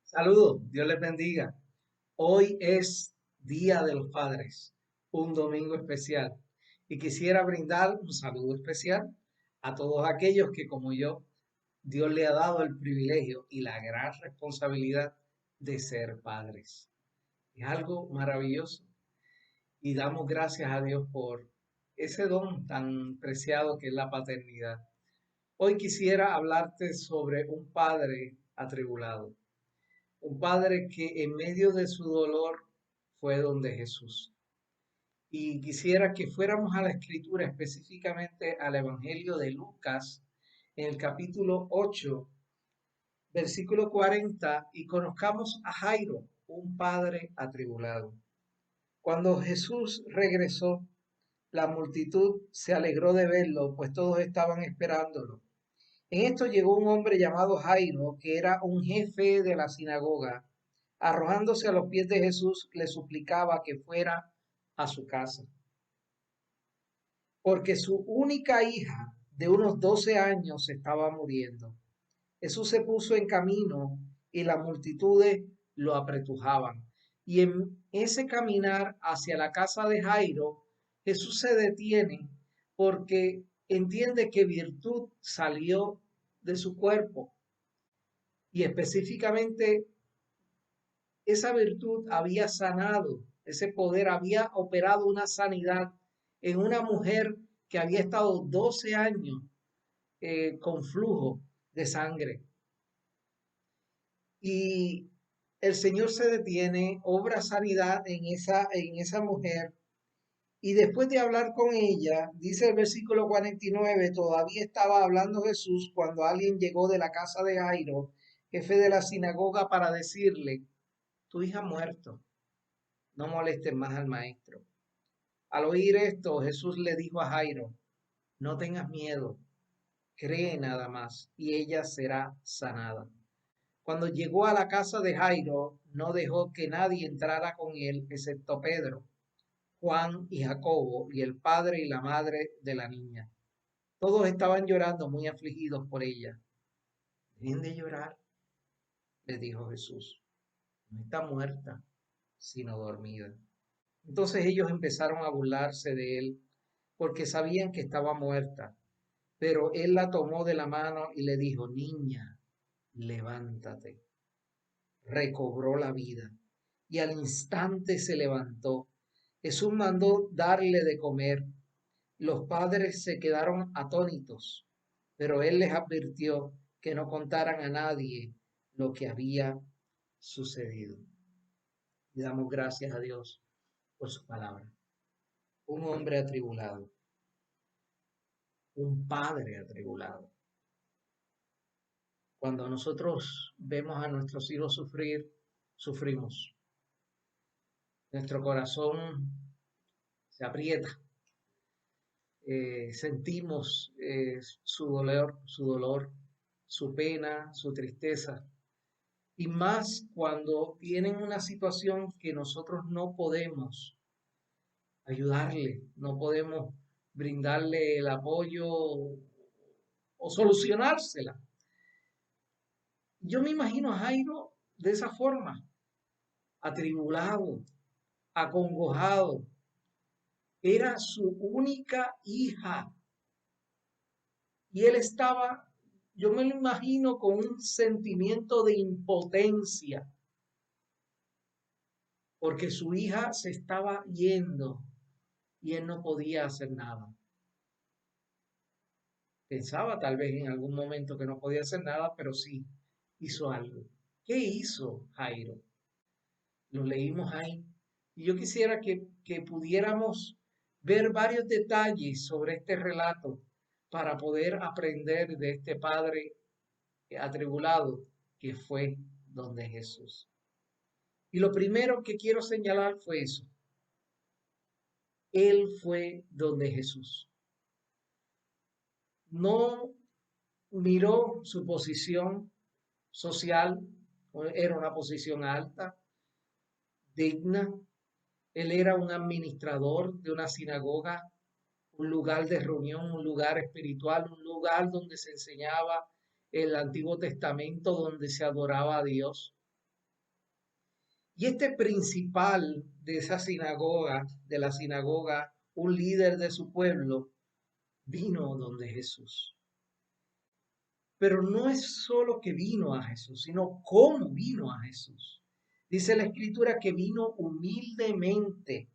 Saludos, Dios les bendiga. Hoy es Día de los Padres, un domingo especial, y quisiera brindar un saludo especial a todos aquellos que, como yo, Dios le ha dado el privilegio y la gran responsabilidad de ser padres. Es algo maravilloso y damos gracias a Dios por ese don tan preciado que es la paternidad. Hoy quisiera hablarte sobre un padre atribulado. Un padre que en medio de su dolor fue donde Jesús. Y quisiera que fuéramos a la escritura, específicamente al Evangelio de Lucas, en el capítulo 8, versículo 40, y conozcamos a Jairo, un padre atribulado. Cuando Jesús regresó, la multitud se alegró de verlo, pues todos estaban esperándolo. En esto llegó un hombre llamado Jairo, que era un jefe de la sinagoga. Arrojándose a los pies de Jesús, le suplicaba que fuera a su casa, porque su única hija de unos 12 años estaba muriendo. Jesús se puso en camino y las multitudes lo apretujaban. Y en ese caminar hacia la casa de Jairo, Jesús se detiene porque entiende que virtud salió de su cuerpo y específicamente esa virtud había sanado, ese poder había operado una sanidad en una mujer que había estado 12 años con flujo de sangre. Y el Señor se detiene, obra sanidad en esa mujer. Y después de hablar con ella, dice el versículo 49, todavía estaba hablando Jesús cuando alguien llegó de la casa de Jairo, jefe de la sinagoga, para decirle, tu hija ha muerto, no molestes más al maestro. Al oír esto, Jesús le dijo a Jairo, no tengas miedo, cree nada más y ella será sanada. Cuando llegó a la casa de Jairo, no dejó que nadie entrara con él, excepto Pedro, Juan y Jacobo y el padre y la madre de la niña. Todos estaban llorando muy afligidos por ella. Dejen de llorar, les dijo Jesús. No está muerta, sino dormida. Entonces ellos empezaron a burlarse de él porque sabían que estaba muerta. Pero él la tomó de la mano y le dijo, niña, levántate. Recobró la vida y al instante se levantó. Jesús mandó darle de comer. Los padres se quedaron atónitos, pero él les advirtió que no contaran a nadie lo que había sucedido. Y damos gracias a Dios por su palabra. Un hombre atribulado, un padre atribulado. Cuando nosotros vemos a nuestros hijos sufrir, sufrimos. Nuestro corazón se aprieta, sentimos su dolor, su pena, su tristeza. Y más cuando tienen una situación que nosotros no podemos ayudarle, no podemos brindarle el apoyo o solucionársela. Yo me imagino a Jairo de esa forma, atribulado, acongojado. Era su única hija y él estaba, yo me lo imagino con un sentimiento de impotencia porque su hija se estaba yendo y él no podía hacer nada. Pensaba tal vez en algún momento que no podía hacer nada, pero sí hizo algo. ¿Qué hizo Jairo? Lo leímos ahí. Y yo quisiera que pudiéramos ver varios detalles sobre este relato para poder aprender de este padre atribulado que fue donde Jesús. Y lo primero que quiero señalar fue eso. Él fue donde Jesús. No miró su posición social, era una posición alta, digna. Él era un administrador de una sinagoga, un lugar de reunión, un lugar espiritual, un lugar donde se enseñaba el Antiguo Testamento, donde se adoraba a Dios. Y este principal de esa sinagoga, de la sinagoga, un líder de su pueblo, vino donde Jesús. Pero no es solo que vino a Jesús, sino cómo vino a Jesús. Dice la Escritura que vino humildemente,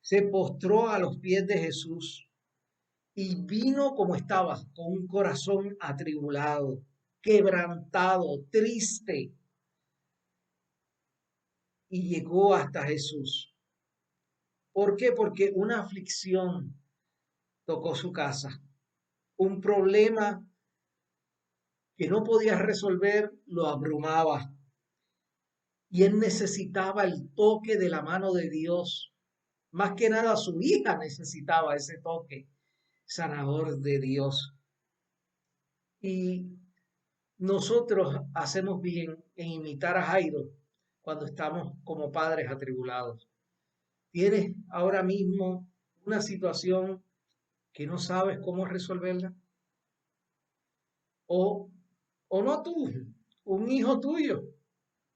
se postró a los pies de Jesús y vino como estaba, con un corazón atribulado, quebrantado, triste, y llegó hasta Jesús. ¿Por qué? Porque una aflicción tocó su casa, un problema que no podía resolver lo abrumaba y él necesitaba el toque de la mano de Dios. Más que nada su hija necesitaba ese toque sanador de Dios. Y nosotros hacemos bien en imitar a Jairo cuando estamos como padres atribulados. ¿Tienes ahora mismo una situación que no sabes cómo resolverla? O, o no tú, un hijo tuyo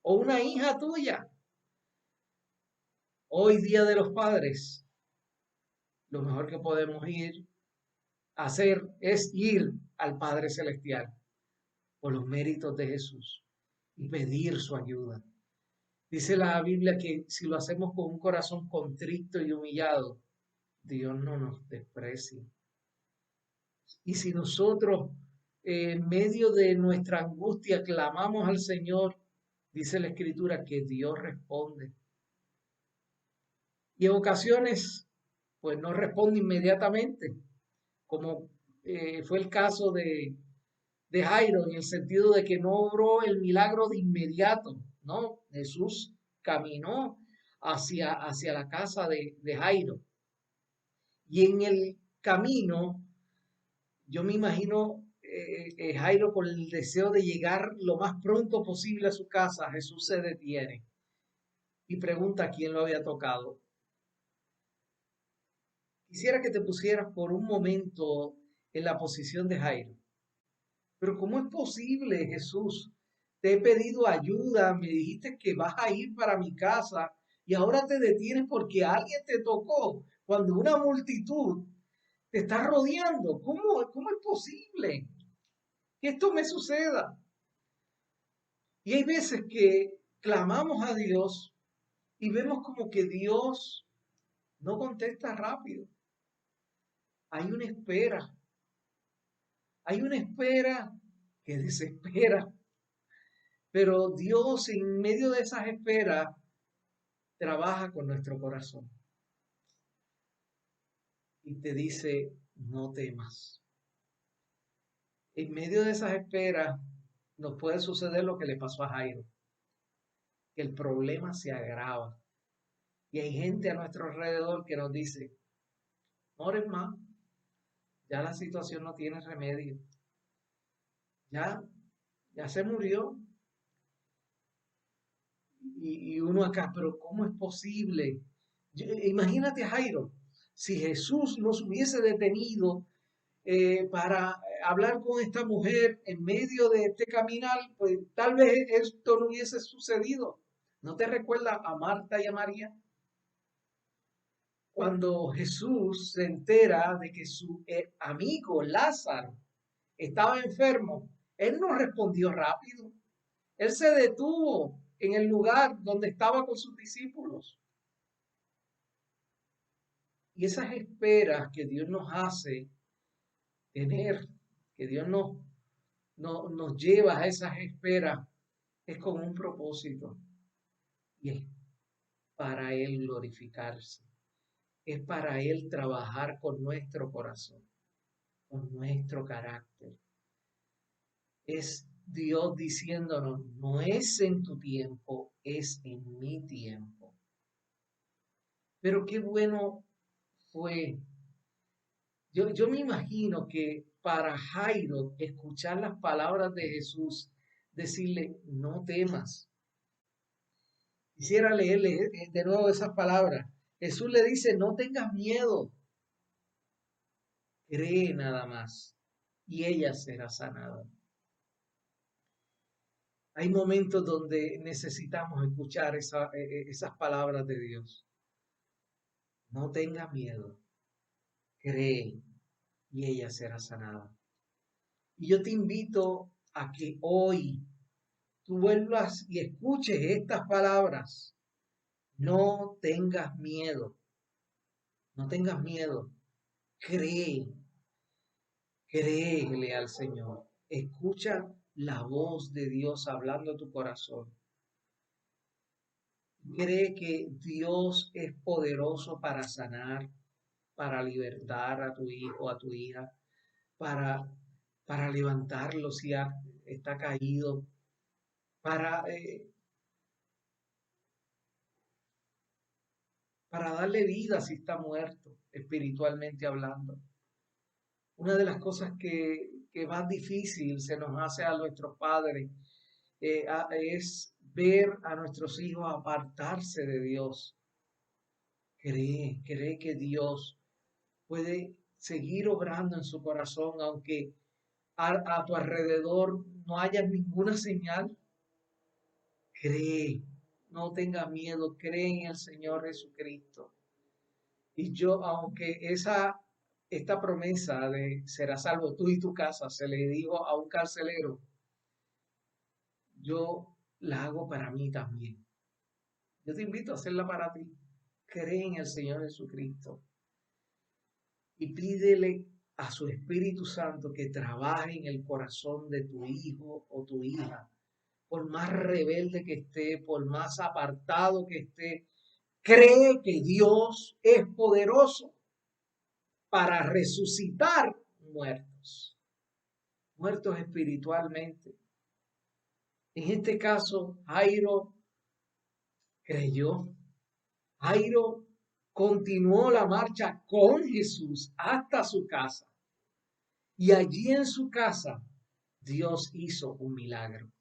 o una hija tuya. Hoy Día de los Padres, lo mejor que podemos hacer es ir al Padre Celestial por los méritos de Jesús y pedir su ayuda. Dice la Biblia que si lo hacemos con un corazón contrito y humillado, Dios no nos desprecia. Y si nosotros en medio de nuestra angustia clamamos al Señor, dice la Escritura que Dios responde. Y en ocasiones, pues no responde inmediatamente, como fue el caso de Jairo, en el sentido de que no obró el milagro de inmediato, ¿no? Jesús caminó hacia la casa de Jairo. Y en el camino, yo me imagino Jairo con el deseo de llegar lo más pronto posible a su casa, Jesús se detiene y pregunta quién lo había tocado. Quisiera que te pusieras por un momento en la posición de Jairo. Pero ¿cómo es posible, Jesús? Te he pedido ayuda, me dijiste que vas a ir para mi casa y ahora te detienes porque alguien te tocó cuando una multitud te está rodeando. ¿Cómo es posible que esto me suceda? Y hay veces que clamamos a Dios y vemos como que Dios no contesta rápido. Hay hay una espera que desespera, pero Dios en medio de esas esperas trabaja con nuestro corazón y te dice, no temas. En medio de esas esperas nos puede suceder lo que le pasó a Jairo, que el problema se agrava. Y hay gente a nuestro alrededor que nos dice, no ores más, ya la situación no tiene remedio, ya, ya se murió. Y uno acá, pero ¿cómo es posible? Imagínate a Jairo, si Jesús nos hubiese detenido para hablar con esta mujer en medio de este caminar, pues tal vez esto no hubiese sucedido. ¿No te recuerda a Marta y a María? Cuando Jesús se entera de que su amigo Lázaro estaba enfermo, él no respondió rápido. Él se detuvo en el lugar donde estaba con sus discípulos. Y esas esperas que Dios nos hace tener, que Dios nos lleva a esas esperas, es con un propósito. Y es para Él glorificarse. Es para Él trabajar con nuestro corazón, con nuestro carácter. Es Dios diciéndonos, no es en tu tiempo, es en mi tiempo. Pero qué bueno fue. Yo me imagino que para Jairo escuchar las palabras de Jesús, decirle, no temas. Quisiera leerle de nuevo esas palabras. Jesús le dice, no tengas miedo, cree nada más y ella será sanada. Hay momentos donde necesitamos escuchar esas palabras de Dios. No tengas miedo, cree y ella será sanada. Y yo te invito a que hoy tú vuelvas y escuches estas palabras. No tengas miedo, no tengas miedo. Cree, créele al Señor. Escucha la voz de Dios hablando a tu corazón. Cree que Dios es poderoso para sanar, para libertar a tu hijo, a tu hija, para, para levantarlo si está caído, para, eh, para darle vida si está muerto, espiritualmente hablando. Una de las cosas que más difícil se nos hace a nuestros padres es ver a nuestros hijos apartarse de Dios. Cree que Dios puede seguir obrando en su corazón, aunque a tu alrededor no haya ninguna señal. Cree, no tenga miedo, cree en el Señor Jesucristo. Y yo, aunque esta promesa de serás salvo tú y tu casa se le dijo a un carcelero, yo la hago para mí también. Yo te invito a hacerla para ti. Cree en el Señor Jesucristo y pídele a su Espíritu Santo que trabaje en el corazón de tu hijo o tu hija. Por más rebelde que esté, por más apartado que esté, cree que Dios es poderoso para resucitar muertos, muertos espiritualmente. En este caso, Jairo creyó. Jairo continuó la marcha con Jesús hasta su casa. Y allí en su casa, Dios hizo un milagro.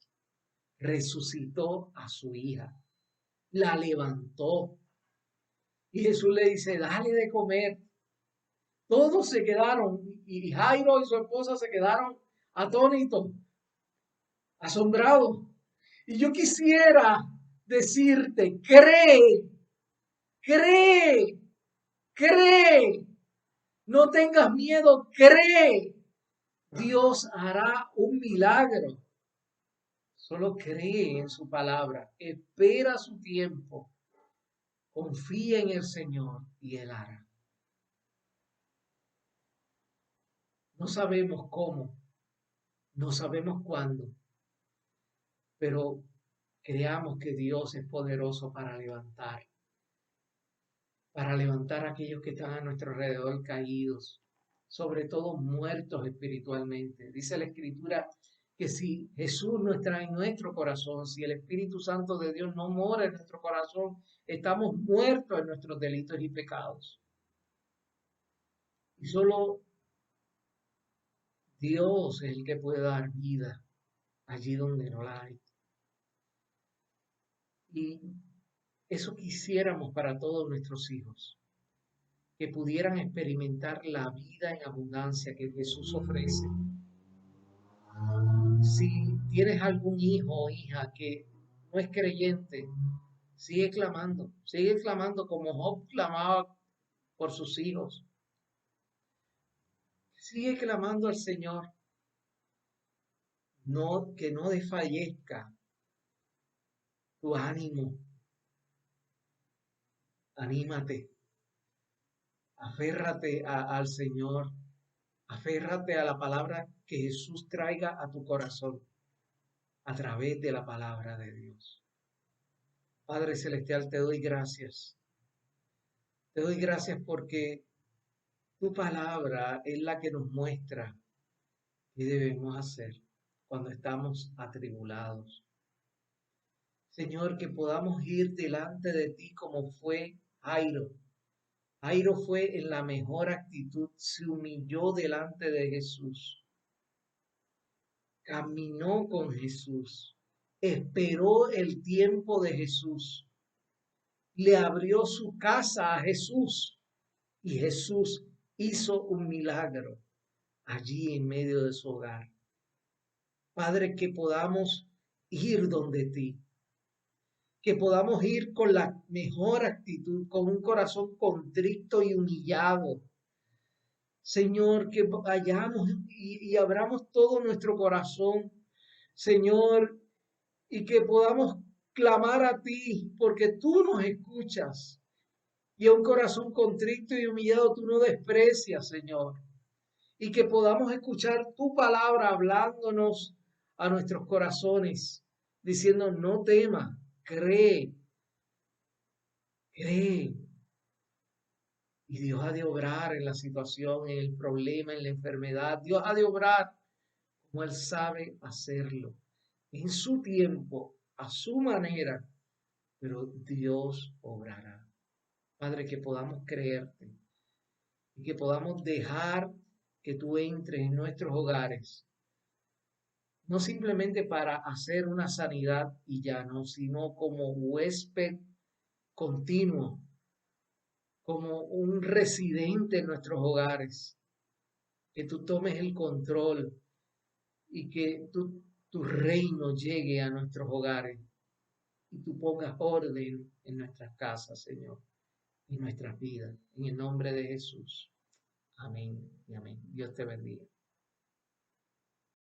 Resucitó a su hija, la levantó. Y Jesús le dice, dale de comer. Todos se quedaron, y Jairo y su esposa se quedaron atónitos, asombrados. Y yo quisiera decirte, cree, cree, cree. No tengas miedo, cree. Dios hará un milagro. Solo cree en su palabra, espera su tiempo, confía en el Señor y Él hará. No sabemos cómo, no sabemos cuándo, pero creamos que Dios es poderoso para levantar a aquellos que están a nuestro alrededor caídos, sobre todo muertos espiritualmente. Dice la Escritura que si Jesús no está en nuestro corazón, si el Espíritu Santo de Dios no mora en nuestro corazón, estamos muertos en nuestros delitos y pecados. Y solo Dios es el que puede dar vida allí donde no la hay. Y eso quisiéramos para todos nuestros hijos, que pudieran experimentar la vida en abundancia que Jesús ofrece. Si tienes algún hijo o hija que no es creyente, sigue clamando como Job clamaba por sus hijos. Sigue clamando al Señor, que no desfallezca tu ánimo. Anímate, aférrate al Señor, aférrate a la palabra que Jesús traiga a tu corazón a través de la palabra de Dios. Padre Celestial, te doy gracias. Te doy gracias porque tu palabra es la que nos muestra qué debemos hacer cuando estamos atribulados. Señor, que podamos ir delante de ti como fue Jairo. Jairo fue en la mejor actitud, se humilló delante de Jesús, caminó con Jesús, esperó el tiempo de Jesús, le abrió su casa a Jesús y Jesús hizo un milagro allí en medio de su hogar. Padre, que podamos ir donde ti, que podamos ir con la mejor actitud, con un corazón contrito y humillado. Señor, que vayamos y abramos todo nuestro corazón, Señor, y que podamos clamar a ti, porque tú nos escuchas. Y a un corazón contrito y humillado tú no desprecias, Señor. Y que podamos escuchar tu palabra hablándonos a nuestros corazones, diciendo, no temas, cree, cree. Y Dios ha de obrar en la situación, en el problema, en la enfermedad. Dios ha de obrar como Él sabe hacerlo, en su tiempo, a su manera, pero Dios obrará. Padre, que podamos creerte y que podamos dejar que tú entres en nuestros hogares, no simplemente para hacer una sanidad y ya no, sino como huésped continuo, como un residente en nuestros hogares, que tú tomes el control y que tu reino llegue a nuestros hogares y tú pongas orden en nuestras casas, Señor, en nuestras vidas, en el nombre de Jesús. Amén y amén. Dios te bendiga.